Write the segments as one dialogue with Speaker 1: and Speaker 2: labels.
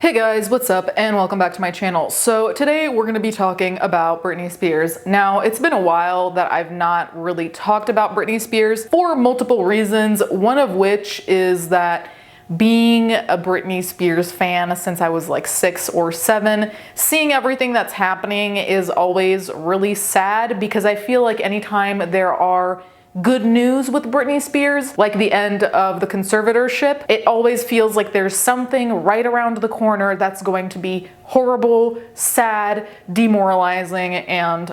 Speaker 1: Hey guys, what's up and welcome back to my channel. So today we're going to be talking about Britney Spears. Now, it's been a while that I've not really talked about Britney Spears for multiple reasons, one of which is that being a Britney Spears fan since I was like 6 or 7, seeing everything that's happening is always really sad because I feel like anytime there are good news with Britney Spears, like the end of the conservatorship, it always feels like there's something right around the corner that's going to be horrible, sad, demoralizing, and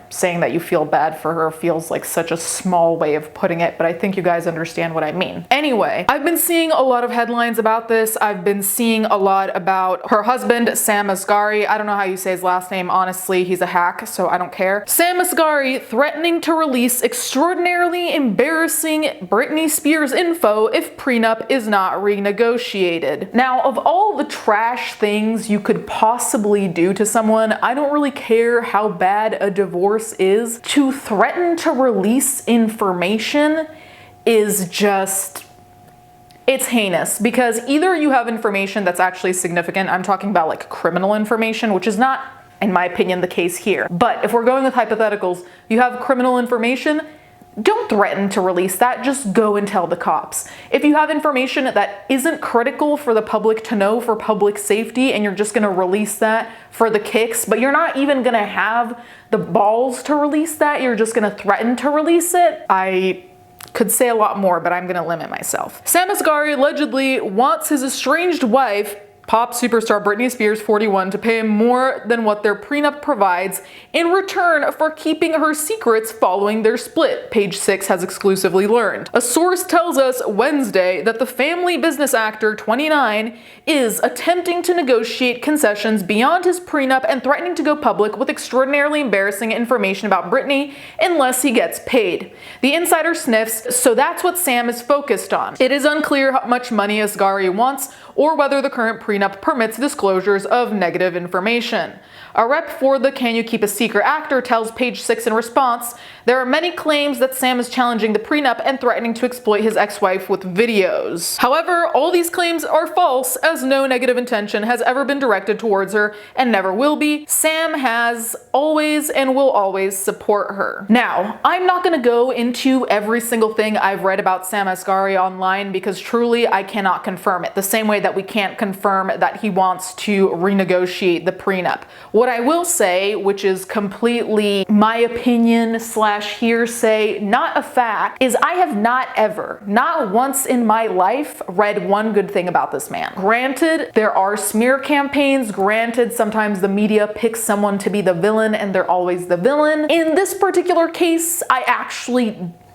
Speaker 1: saying that you feel bad for her feels like such a small way of putting it, but I think you guys understand what I mean. Anyway, I've been seeing a lot of headlines about this. I've been seeing a lot about her husband, Sam Asgari. I don't know how you say his last name, honestly. He's a hack, so I don't care. Sam Asgari threatening to release extraordinarily embarrassing Britney Spears info if prenup is not renegotiated. Now, of all the trash things you could possibly do to someone, I don't really care how bad a divorce is. To threaten to release information is just, it's heinous, because either you have information that's actually significant, I'm talking about like criminal information, which is not, in my opinion, the case here. But if we're going with hypotheticals, you have criminal information, don't threaten to release that, just go and tell the cops. If you have information that isn't critical for the public to know for public safety and you're just gonna release that for the kicks, but you're not even gonna have the balls to release that, you're just gonna threaten to release it, I could say a lot more, but I'm gonna limit myself. Sam Asgari allegedly wants his estranged wife, pop superstar Britney Spears, 41, to pay him more than what their prenup provides in return for keeping her secrets following their split, Page 6 has exclusively learned. A source tells us Wednesday that the family business actor, 29, is attempting to negotiate concessions beyond his prenup and threatening to go public with extraordinarily embarrassing information about Britney unless he gets paid. The insider sniffs, so that's what Sam is focused on. It is unclear how much money Asghari wants or whether the current prenup permits disclosures of negative information. A rep for the Can You Keep a Secret actor tells Page 6 in response, there are many claims that Sam is challenging the prenup and threatening to exploit his ex-wife with videos. However, all these claims are false, as no negative intention has ever been directed towards her and never will be. Sam has always and will always support her. Now, I'm not gonna go into every single thing I've read about Sam Asgari online because truly I cannot confirm it, the same way that we can't confirm that he wants to renegotiate the prenup. What I will say, which is completely my opinion / hearsay, not a fact, is I have not ever, not once in my life, read one good thing about this man. Granted, there are smear campaigns. Granted, sometimes the media picks someone to be the villain and they're always the villain. In this particular case,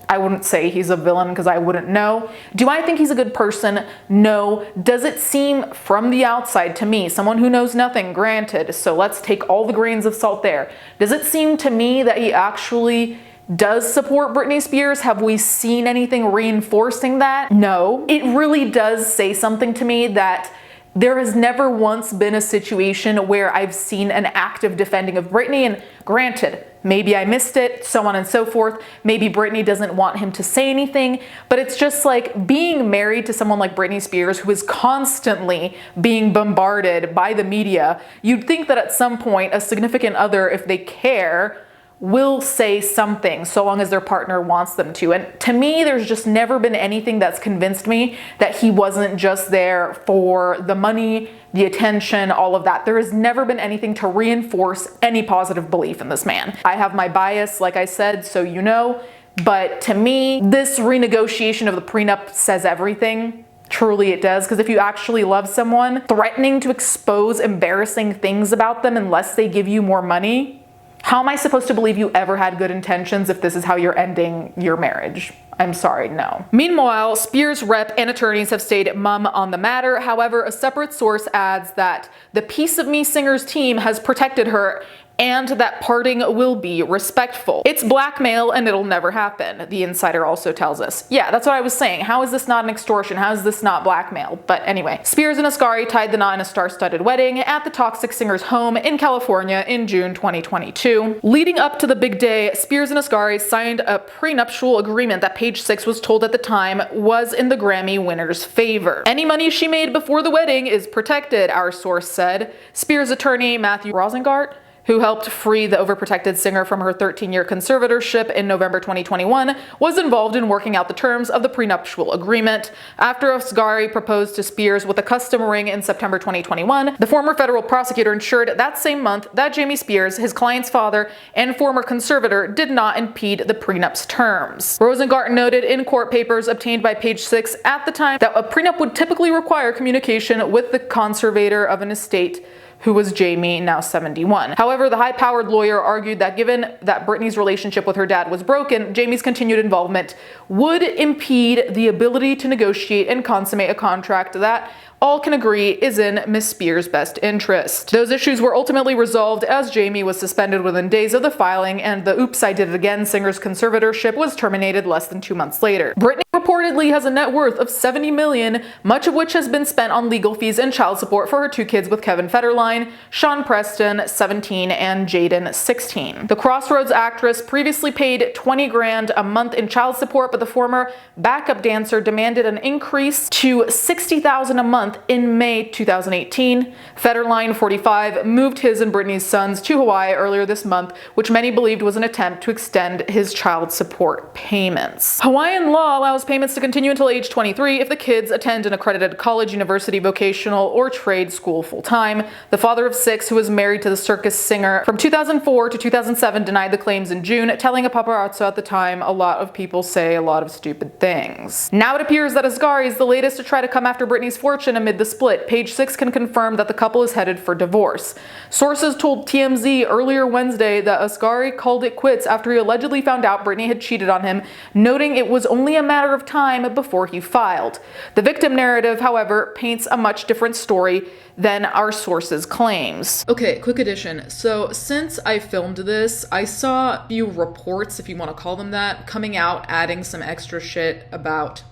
Speaker 1: I wouldn't say he's a villain because I wouldn't know. Do I think he's a good person? No. Does it seem from the outside to me, someone who knows nothing, granted, so let's take all the grains of salt there. Does it seem to me that he actually does support Britney Spears? Have we seen anything reinforcing that? No. It really does say something to me that there has never once been a situation where I've seen an active defending of Britney, and granted, maybe I missed it, so on and so forth. Maybe Britney doesn't want him to say anything, but it's just like being married to someone like Britney Spears, who is constantly being bombarded by the media. You'd think that at some point a significant other, if they care, will say something so long as their partner wants them to. And to me, there's just never been anything that's convinced me that he wasn't just there for the money, the attention, all of that. There has never been anything to reinforce any positive belief in this man. I have my bias, like I said, so you know, but to me, this renegotiation of the prenup says everything. Truly it does, because if you actually love someone, threatening to expose embarrassing things about them unless they give you more money, how am I supposed to believe you ever had good intentions if this is how you're ending your marriage? I'm sorry, no. Meanwhile, Spears' rep and attorneys have stayed mum on the matter. However, a separate source adds that the Piece of Me singer's team has protected her and that parting will be respectful. It's blackmail and it'll never happen, the insider also tells us. Yeah, that's what I was saying. How is this not an extortion? How is this not blackmail? But anyway, Spears and Asghari tied the knot in a star-studded wedding at the Toxic Singer's home in California in June 2022. Leading up to the big day, Spears and Asghari signed a prenuptial agreement that Page Six was told at the time was in the Grammy winner's favor. Any money she made before the wedding is protected, our source said. Spears' attorney Matthew Rosengart, who helped free the overprotected singer from her 13-year conservatorship in November 2021, was involved in working out the terms of the prenuptial agreement. After Asghari proposed to Spears with a custom ring in September 2021, the former federal prosecutor ensured that same month that Jamie Spears, his client's father and former conservator, did not impede the prenup's terms. Rosengart noted in court papers obtained by Page Six at the time that a prenup would typically require communication with the conservator of an estate, who was Jamie, now 71. However, the high-powered lawyer argued that given that Britney's relationship with her dad was broken, Jamie's continued involvement would impede the ability to negotiate and consummate a contract that all can agree is in Miss Spears' best interest. Those issues were ultimately resolved as Jamie was suspended within days of the filing, and the Oops, I Did It Again singer's conservatorship was terminated less than 2 months later. Britney reportedly has a net worth of $70 million, much of which has been spent on legal fees and child support for her 2 kids with Kevin Federline, Sean Preston, 17, and Jaden, 16. The Crossroads actress previously paid $20 grand a month in child support, but the former backup dancer demanded an increase to $60,000 a month in May 2018. Federline, 45, moved his and Britney's sons to Hawaii earlier this month, which many believed was an attempt to extend his child support payments. Hawaiian law allows payments to continue until age 23 if the kids attend an accredited college, university, vocational, or trade school full-time. The father of 6, who was married to the circus singer from 2004 to 2007, denied the claims in June, telling a paparazzo at the time, "A lot of people say a lot of stupid things." Now it appears that Asghari is the latest to try to come after Britney's fortune amid the split. Page Six can confirm that the couple is headed for divorce. Sources told TMZ earlier Wednesday that Asghari called it quits after he allegedly found out Britney had cheated on him, noting it was only a matter of time before he filed. The victim narrative, however, paints a much different story than our sources' claims. Okay, quick addition. So since I filmed this, I saw a few reports, if you want to call them that, coming out adding some extra shit about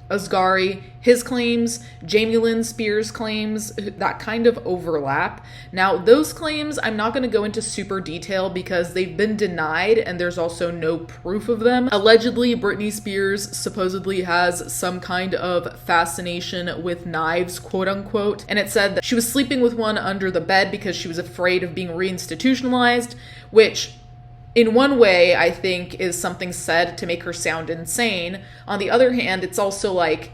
Speaker 1: Asghari, his claims, Jamie Lynn Spears' claims, that kind of overlap. Now, those claims, I'm not going to go into super detail because they've been denied and there's also no proof of them. Allegedly, Britney Spears supposedly has some kind of fascination with knives, quote unquote, and it said that she was sleeping with one under the bed because she was afraid of being reinstitutionalized, which in one way, I think, is something said to make her sound insane. On the other hand, it's also like,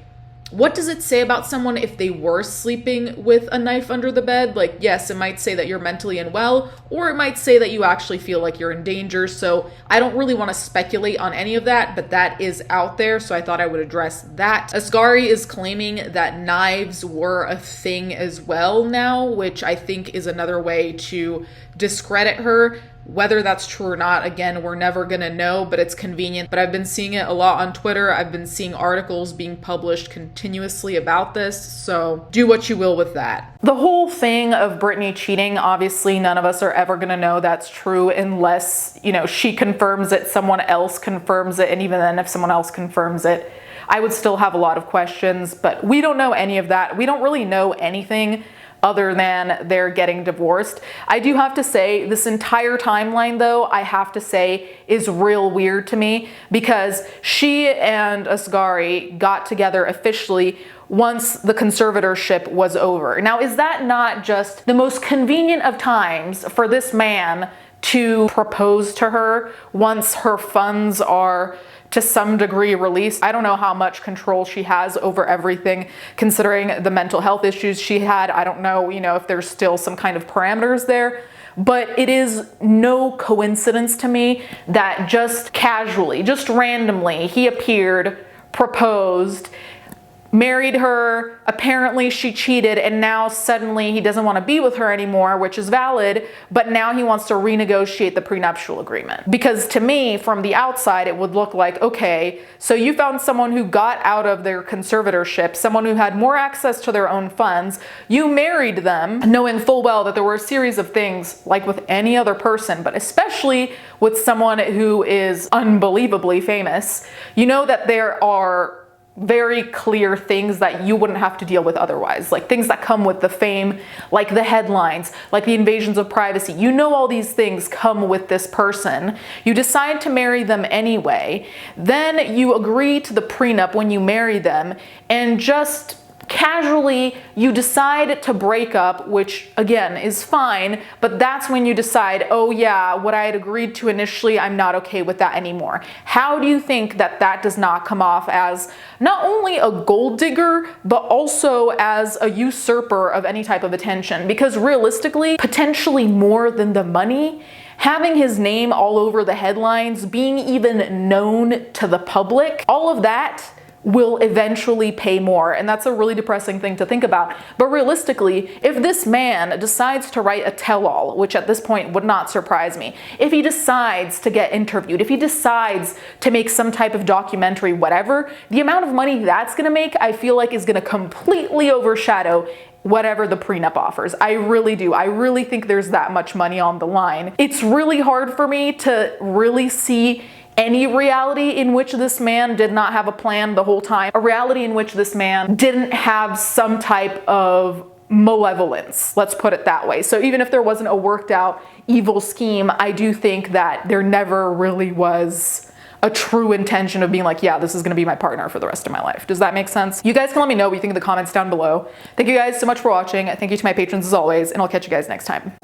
Speaker 1: what does it say about someone if they were sleeping with a knife under the bed? Like, yes, it might say that you're mentally unwell, or it might say that you actually feel like you're in danger. So I don't really want to speculate on any of that, but that is out there, so I thought I would address that. Asghari is claiming that knives were a thing as well now, which I think is another way to discredit her. Whether that's true or not, again, we're never gonna know, but it's convenient. But I've been seeing it a lot on Twitter. I've been seeing articles being published continuously about this, so do what you will with that. The whole thing of Britney cheating, obviously none of us are ever gonna know that's true unless, she confirms it, someone else confirms it, and even then if someone else confirms it, I would still have a lot of questions, but we don't know any of that. We don't really know anything other than they're getting divorced. I do have to say, this entire timeline though, I have to say, is real weird to me because she and Asghari got together officially once the conservatorship was over. Now, is that not just the most convenient of times for this man to propose to her once her funds are to some degree released? I don't know how much control she has over everything considering the mental health issues she had. I don't know, if there's still some kind of parameters there, but it is no coincidence to me that just casually, just randomly, he appeared, proposed, married her, apparently she cheated, and now suddenly he doesn't want to be with her anymore, which is valid, but now he wants to renegotiate the prenuptial agreement. Because to me, from the outside, it would look like, okay, so you found someone who got out of their conservatorship, someone who had more access to their own funds, you married them, knowing full well that there were a series of things, like with any other person, but especially with someone who is unbelievably famous, you know that there are very clear things that you wouldn't have to deal with otherwise, like things that come with the fame, like the headlines, like the invasions of privacy. You know all these things come with this person. You decide to marry them anyway. Then you agree to the prenup when you marry them, and just casually you decide to break up, which again is fine, but that's when you decide, oh yeah, what I had agreed to initially, I'm not okay with that anymore. How do you think that that does not come off as not only a gold digger, but also as a usurper of any type of attention? Because realistically, potentially more than the money, having his name all over the headlines, being even known to the public, all of that will eventually pay more. And that's a really depressing thing to think about. But realistically, if this man decides to write a tell-all, which at this point would not surprise me, if he decides to get interviewed, if he decides to make some type of documentary, whatever, the amount of money that's gonna make, I feel like is gonna completely overshadow whatever the prenup offers. I really do. I really think there's that much money on the line. It's really hard for me to really see any reality in which this man did not have a plan the whole time, a reality in which this man didn't have some type of malevolence, let's put it that way. So even if there wasn't a worked out evil scheme, I do think that there never really was a true intention of being like, yeah, this is gonna be my partner for the rest of my life. Does that make sense? You guys can let me know what you think in the comments down below. Thank you guys so much for watching. Thank you to my patrons as always, and I'll catch you guys next time.